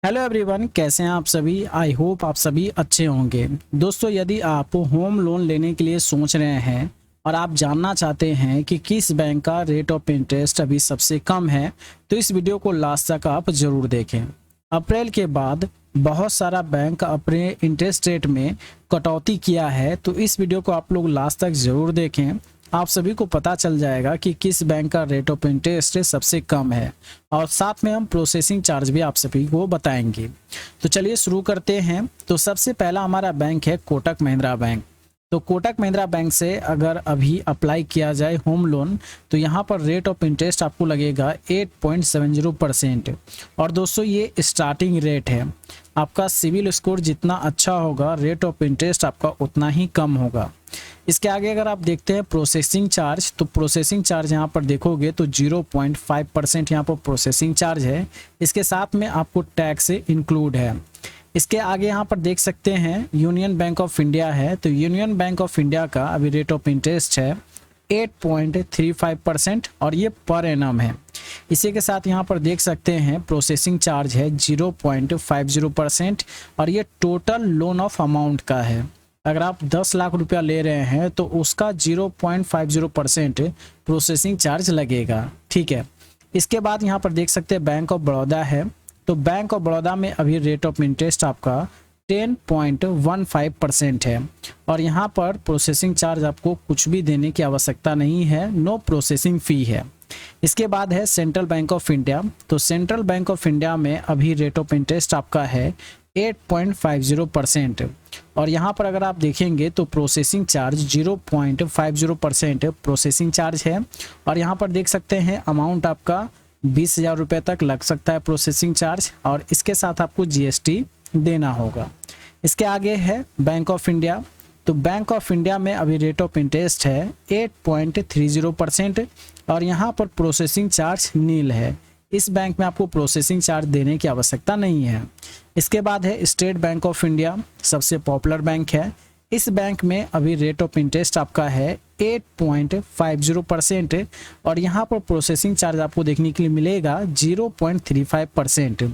Hello everyone, कैसे हैं आप सभी। आई होप आप सभी अच्छे होंगे। दोस्तों, यदि आप होम लोन लेने के लिए सोच रहे हैं और आप जानना चाहते हैं कि किस बैंक का रेट ऑफ इंटरेस्ट अभी सबसे कम है, तो इस वीडियो को लास्ट तक आप ज़रूर देखें। अप्रैल के बाद बहुत सारा बैंक अपने इंटरेस्ट रेट में कटौती किया है, तो इस वीडियो को आप लोग लास्ट तक ज़रूर देखें। आप सभी को पता चल जाएगा कि किस बैंक का रेट ऑफ इंटरेस्ट सबसे कम है और साथ में हम प्रोसेसिंग चार्ज भी आप सभी को बताएंगे। तो चलिए शुरू करते हैं। तो सबसे पहला हमारा बैंक है कोटक महिंद्रा बैंक। तो कोटक महिंद्रा बैंक से अगर अभी अप्लाई किया जाए होम लोन, तो यहाँ पर रेट ऑफ इंटरेस्ट आपको लगेगा 8.70%। और दोस्तों, ये स्टार्टिंग रेट है। आपका सिविल स्कोर जितना अच्छा होगा, रेट ऑफ इंटरेस्ट आपका उतना ही कम होगा। इसके आगे अगर आप देखते हैं प्रोसेसिंग चार्ज, तो प्रोसेसिंग चार्ज यहाँ पर देखोगे तो 0.5% यहाँ पर प्रोसेसिंग चार्ज है। इसके साथ में आपको टैक्स इंक्लूड है। इसके आगे यहाँ पर देख सकते हैं यूनियन बैंक ऑफ इंडिया है। तो यूनियन बैंक ऑफ इंडिया का अभी रेट ऑफ इंटरेस्ट है 8.35% और ये पर एनम है। इसी के साथ यहाँ पर देख सकते हैं प्रोसेसिंग चार्ज है 0.50% और ये टोटल लोन ऑफ अमाउंट का है। अगर आप 10 लाख रुपया ले रहे हैं तो उसका 0.50% प्रोसेसिंग चार्ज लगेगा। ठीक है। इसके बाद यहाँ पर देख सकते हैं बैंक ऑफ बड़ौदा है। तो बैंक ऑफ बड़ौदा में अभी रेट ऑफ इंटरेस्ट आपका 10.15% है और यहाँ पर प्रोसेसिंग चार्ज आपको कुछ भी देने की आवश्यकता नहीं है, नो प्रोसेसिंग फ़ी है। इसके बाद है सेंट्रल बैंक ऑफ इंडिया। तो सेंट्रल बैंक ऑफ इंडिया में अभी रेट ऑफ इंटरेस्ट आपका है 8.50% और यहाँ पर अगर आप देखेंगे तो प्रोसेसिंग चार्ज 0.50% प्रोसेसिंग चार्ज है। और यहाँ पर देख सकते हैं अमाउंट आपका 20,000 रुपये तक लग सकता है प्रोसेसिंग चार्ज और इसके साथ आपको जीएसटी देना होगा। इसके आगे है बैंक ऑफ इंडिया। तो बैंक ऑफ इंडिया में अभी रेट ऑफ इंटरेस्ट है 8.30% और यहाँ पर प्रोसेसिंग चार्ज नील है। इस बैंक में आपको प्रोसेसिंग चार्ज देने की आवश्यकता नहीं है। इसके बाद है स्टेट बैंक ऑफ इंडिया, सबसे पॉपुलर बैंक है। इस बैंक में अभी रेट ऑफ इंटरेस्ट आपका है 8.50% और यहाँ पर प्रोसेसिंग चार्ज आपको देखने के लिए मिलेगा 0.35%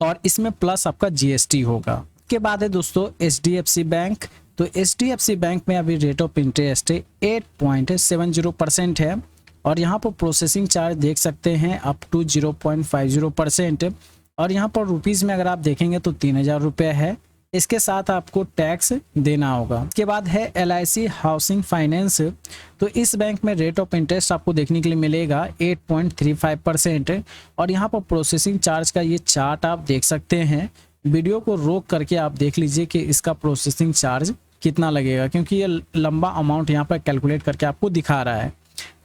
और इसमें प्लस आपका जीएसटी होगा। इसके बाद है दोस्तों एचडीएफसी बैंक। तो एचडीएफसी बैंक में अभी रेट ऑफ इंटरेस्ट 8.70% है और यहाँ पर प्रोसेसिंग चार्ज देख सकते हैं अप टू 0.50% और यहाँ पर रुपीज़ में अगर आप देखेंगे तो 3,000 रुपये है। इसके साथ आपको टैक्स देना होगा। इसके बाद है LIC हाउसिंग फाइनेंस। तो इस बैंक में रेट ऑफ इंटरेस्ट आपको देखने के लिए मिलेगा 8.35% और यहाँ पर प्रोसेसिंग चार्ज का ये चार्ट आप देख सकते हैं। वीडियो को रोक करके आप देख लीजिए कि इसका प्रोसेसिंग चार्ज कितना लगेगा, क्योंकि ये लंबा अमाउंट यहाँ पर कैलकुलेट करके आपको दिखा रहा है।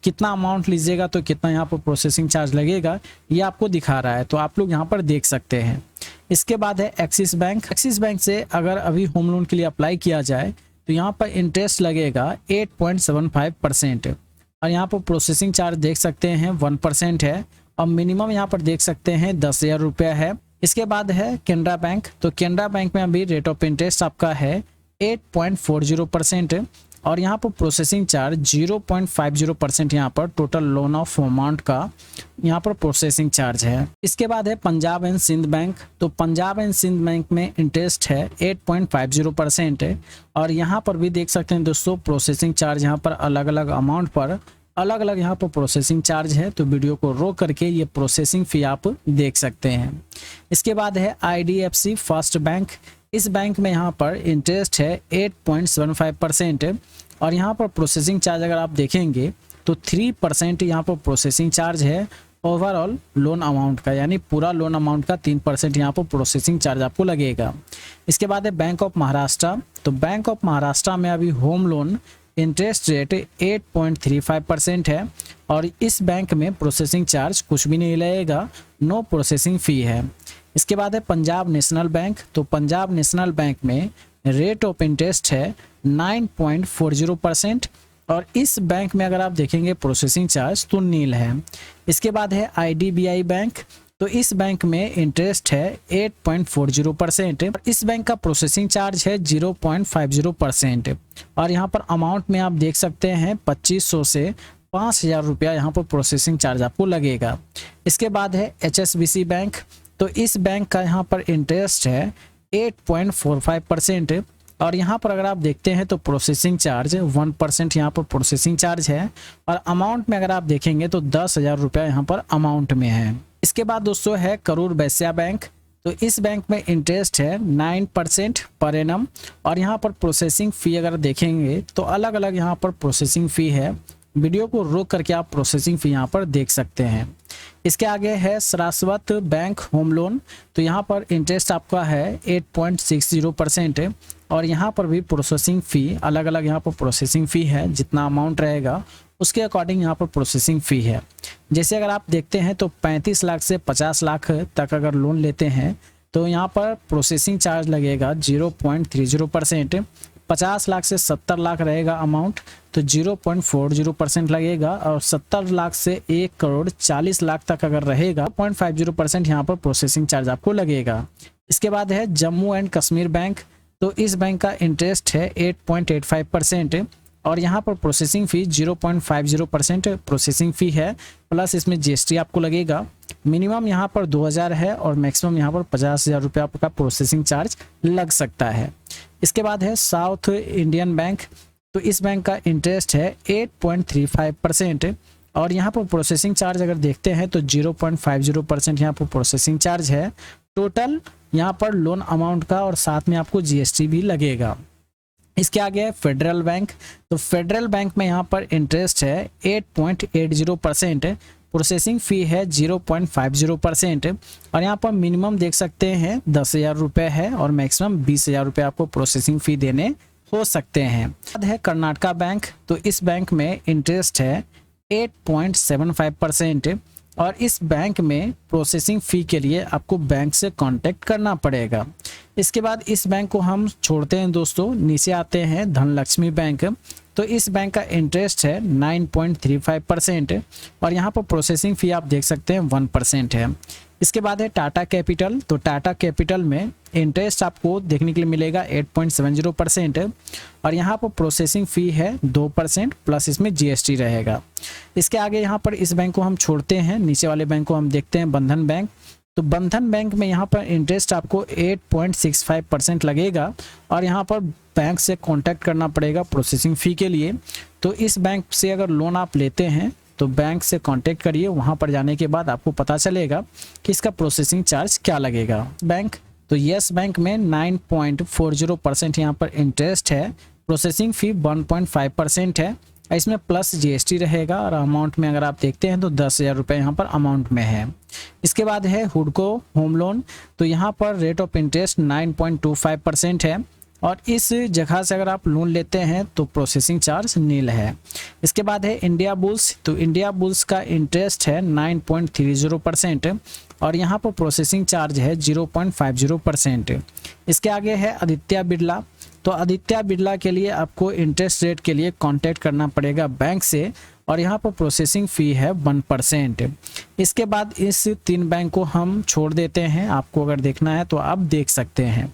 कितना अमाउंट लीजिएगा तो कितना यहाँ पर प्रोसेसिंग चार्ज लगेगा, ये आपको दिखा रहा है। तो आप लोग यहाँ पर देख सकते हैं। इसके बाद है एक्सिस बैंक। एक्सिस बैंक से अगर अभी होम लोन के लिए अप्लाई किया जाए तो यहाँ पर इंटरेस्ट लगेगा 8.75% और यहाँ पर प्रोसेसिंग चार्ज देख सकते हैं 1% है और मिनिमम यहाँ पर देख सकते हैं 10,000 रुपया है। इसके बाद है केनरा बैंक। तो केनरा बैंक में अभी रेट ऑफ इंटरेस्ट आपका है 8.40% और यहाँ पर प्रोसेसिंग चार्ज 0.50% यहाँ पर टोटल लोन ऑफ अमाउंट का यहाँ पर प्रोसेसिंग चार्ज है। इसके बाद है पंजाब एंड सिंध बैंक। तो पंजाब एंड सिंध बैंक में इंटरेस्ट है 8.50% है और यहाँ पर भी देख सकते हैं दोस्तों प्रोसेसिंग चार्ज यहाँ पर अलग अलग अमाउंट पर अलग अलग यहाँ पर प्रोसेसिंग चार्ज है। तो वीडियो को रोक करके ये प्रोसेसिंग फ़ी आप देख सकते हैं। इसके बाद है IDFC फर्स्ट बैंक। इस बैंक में यहाँ पर इंटरेस्ट है 8.75% और यहाँ पर प्रोसेसिंग चार्ज अगर आप देखेंगे तो 3% यहाँ पर प्रोसेसिंग चार्ज है ओवरऑल लोन अमाउंट का, यानी पूरा लोन अमाउंट का 3% यहाँ पर प्रोसेसिंग चार्ज आपको लगेगा। इसके बाद है बैंक ऑफ महाराष्ट्र। तो बैंक ऑफ महाराष्ट्र में अभी होम लोन इंटरेस्ट रेट 8.35% है और इस बैंक में प्रोसेसिंग चार्ज कुछ भी नहीं लगेगा, नो प्रोसेसिंग फ़ी है। इसके बाद है पंजाब नेशनल बैंक। तो पंजाब नेशनल बैंक में रेट ऑफ इंटरेस्ट है 9.40% और इस बैंक में अगर आप देखेंगे प्रोसेसिंग चार्ज तो नील है। इसके बाद है IDBI बैंक। तो इस बैंक में इंटरेस्ट है 8.40% और इस बैंक का प्रोसेसिंग चार्ज है 0.50% और यहाँ पर अमाउंट में आप देख सकते हैं 2500 से 5,000 रुपया यहाँ पर प्रोसेसिंग चार्ज आपको लगेगा। इसके बाद है HSBC बैंक। तो इस बैंक का यहाँ पर इंटरेस्ट है 8.45%। और यहाँ पर अगर आप देखते हैं तो प्रोसेसिंग चार्ज 1% यहाँ पर प्रोसेसिंग चार्ज है। और अमाउंट में अगर आप देखेंगे तो 10,000 रुपया यहाँ पर अमाउंट में है। इसके बाद दोस्तों है करूर वैश्य बैंक। तो इस बैंक में इंटरेस्ट है 9% पर एनम। और यहाँ पर प्रोसेसिंग फ़ी अगर देखेंगे तो अलग अलग यहाँ पर प्रोसेसिंग फ़ी है। वीडियो को रोक करके आप प्रोसेसिंग फ़ी यहाँ पर देख सकते हैं। इसके आगे है सरास्वत बैंक होम लोन। तो यहाँ पर इंटरेस्ट आपका है 8.60%। और यहाँ पर भी प्रोसेसिंग फ़ी अलग अलग यहाँ पर प्रोसेसिंग फ़ी है, जितना अमाउंट रहेगा उसके अकॉर्डिंग यहाँ पर प्रोसेसिंग फ़ी है। जैसे अगर आप देखते हैं तो 35 लाख से 50 लाख तक अगर लोन लेते हैं तो यहाँ पर प्रोसेसिंग चार्ज लगेगा 0.30%। 50 लाख से 70 लाख रहेगा अमाउंट तो 0.40% लगेगा। और 70 लाख से 1 करोड़ 40 लाख तक अगर रहेगा 0.50% यहाँ पर प्रोसेसिंग चार्ज आपको लगेगा। इसके बाद है जम्मू एंड कश्मीर बैंक। तो इस बैंक का इंटरेस्ट है 8.85%। और यहाँ पर प्रोसेसिंग फ़ी 0.50% प्रोसेसिंग फ़ी है, प्लस इसमें GST आपको लगेगा। मिनिमम यहाँ पर 2,000 है और मैक्सिमम यहाँ पर 50,000 रुपये आपका प्रोसेसिंग चार्ज लग सकता है। इसके बाद है साउथ इंडियन बैंक। तो इस बैंक का इंटरेस्ट है 8.35%। और यहाँ पर प्रोसेसिंग चार्ज अगर देखते हैं तो 0.50% यहाँ पर प्रोसेसिंग चार्ज है टोटल यहाँ पर लोन अमाउंट का, और साथ में आपको GST भी लगेगा। इसके आगे है फेडरल बैंक। तो फेडरल बैंक में यहाँ पर इंटरेस्ट है 8.80%। प्रोसेसिंग फ़ी है 0.50%। और यहाँ पर मिनिमम देख सकते हैं 10,000 रुपये है और मैक्सिमम 20,000 रुपये आपको प्रोसेसिंग फ़ी देने हो सकते हैं। बाद है कर्नाटका बैंक। तो इस बैंक में इंटरेस्ट है 8.75%। और इस बैंक में प्रोसेसिंग फ़ी के लिए आपको बैंक से कांटेक्ट करना पड़ेगा। इसके बाद इस बैंक को हम छोड़ते हैं दोस्तों, नीचे आते हैं धनलक्ष्मी बैंक। तो इस बैंक का इंटरेस्ट है 9.35%। और यहाँ पर प्रोसेसिंग फ़ी आप देख सकते हैं 1% है। इसके बाद है टाटा कैपिटल। तो टाटा कैपिटल में इंटरेस्ट आपको देखने के लिए मिलेगा 8.70%। और यहाँ पर प्रोसेसिंग फ़ी है 2% प्लस इसमें GST रहेगा। इसके आगे यहाँ पर इस बैंक को हम छोड़ते हैं, नीचे वाले बैंक को हम देखते हैं बंधन बैंक। तो बंधन बैंक में यहाँ पर इंटरेस्ट आपको 8.65% लगेगा। और यहाँ पर बैंक से कांटेक्ट करना पड़ेगा प्रोसेसिंग फ़ी के लिए। तो इस बैंक से अगर लोन आप लेते हैं तो बैंक से कांटेक्ट करिए, वहाँ पर जाने के बाद आपको पता चलेगा कि इसका प्रोसेसिंग चार्ज क्या लगेगा। बैंक तो यस बैंक में 9.40% यहाँ पर इंटरेस्ट है। प्रोसेसिंग फ़ी 1.5% है, इसमें प्लस GST रहेगा। और अमाउंट में अगर आप देखते हैं तो 10,000 रुपये यहाँ पर अमाउंट में है। इसके बाद है हुडको होम लोन। तो यहाँ पर रेट ऑफ इंटरेस्ट 9.25% है। और इस जगह से अगर आप लोन लेते हैं तो प्रोसेसिंग चार्ज नील है। इसके बाद है इंडिया बुल्स। तो इंडिया बुल्स का इंटरेस्ट है 9.30%। और यहाँ पर प्रोसेसिंग चार्ज है 0.50%। इसके आगे है आदित्य बिरला। तो आदित्य बिरला के लिए आपको इंटरेस्ट रेट के लिए कांटेक्ट करना पड़ेगा बैंक से, और यहाँ पर प्रोसेसिंग फ़ी है 1%। इसके बाद इस 3 बैंक को हम छोड़ देते हैं, आपको अगर देखना है तो आप देख सकते हैं।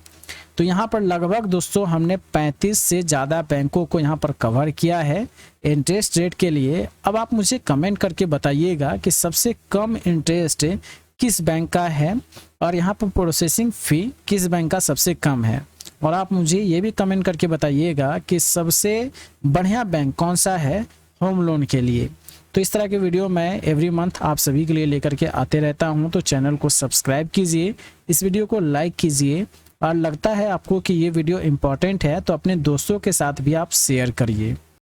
तो यहाँ पर लगभग दोस्तों हमने 35 से ज़्यादा बैंकों को यहाँ पर कवर किया है इंटरेस्ट रेट के लिए। अब आप मुझे कमेंट करके बताइएगा कि सबसे कम इंटरेस्ट किस बैंक का है और यहाँ पर प्रोसेसिंग फ़ी किस बैंक का सबसे कम है। और आप मुझे ये भी कमेंट करके बताइएगा कि सबसे बढ़िया बैंक कौन सा है होम लोन के लिए। तो इस तरह के वीडियो मैं एवरी मंथ आप सभी के लिए लेकर के आते रहता हूं, तो चैनल को सब्सक्राइब कीजिए, इस वीडियो को लाइक कीजिए, और लगता है आपको कि ये वीडियो इम्पोर्टेंट है तो अपने दोस्तों के साथ भी आप शेयर करिए।